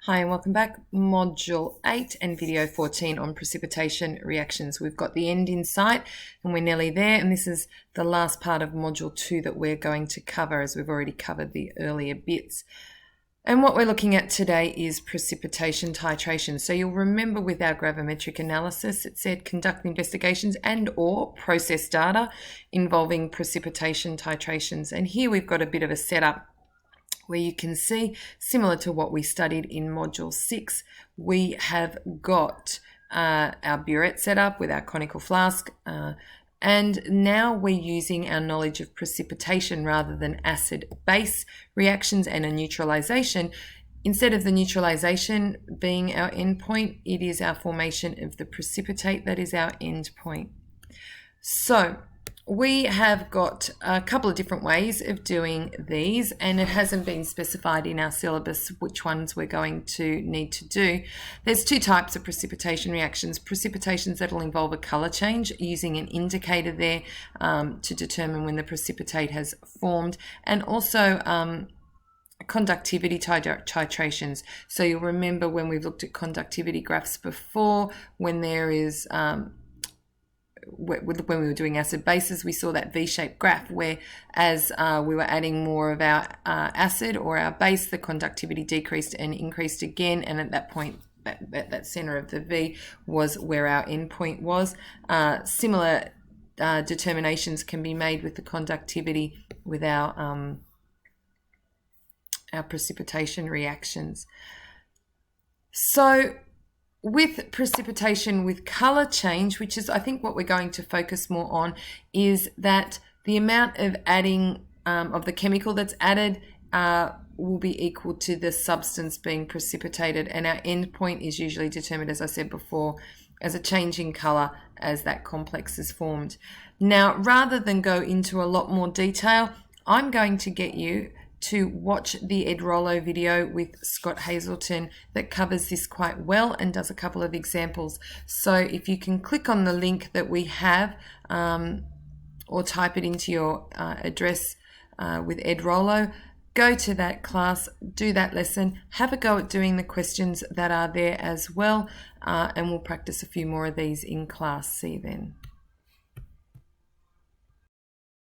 Hi and welcome back. Module 8 and video 14 on precipitation reactions. We've got the end in sight and we're nearly there, and this is the last part of module 2 that we're going to cover, as we've already covered the earlier bits. And what we're looking at today is precipitation titration. So you'll remember with our gravimetric analysis, it said conduct investigations and or process data involving precipitation titrations. And here we've got a bit of a setup where you can see, similar to what we studied in module 6, we have got our burette set up with our conical flask, and now we're using our knowledge of precipitation rather than acid-base reactions and a neutralization. Instead of the neutralization being our endpoint, it is our formation of the precipitate that is our endpoint. So we have got a couple of different ways of doing these, and it hasn't been specified in our syllabus which ones we're going to need to do. There's two types of precipitation reactions. Precipitations that will involve a color change using an indicator there to determine when the precipitate has formed, and also conductivity titrations. So you'll remember when we've looked at conductivity graphs before, when there is when we were doing acid bases, we saw that V-shaped graph where as we were adding more of our acid or our base, the conductivity decreased and increased again, and at that point that center of the V was where our endpoint was. Similar determinations can be made with the conductivity with our precipitation reactions. So with precipitation with color change, which is I think what we're going to focus more on, is that the amount of adding of the chemical that's added will be equal to the substance being precipitated, and our endpoint is usually determined, as I said before, as a change in color as that complex is formed. Now, rather than go into a lot more detail, I'm going to get you to watch the Ed Rollo video with Scott Hazelton that covers this quite well and does a couple of examples. So if you can click on the link that we have or type it into your address with Ed Rollo, go to that class, do that lesson, have a go at doing the questions that are there as well, and we'll practice a few more of these in class. See you then.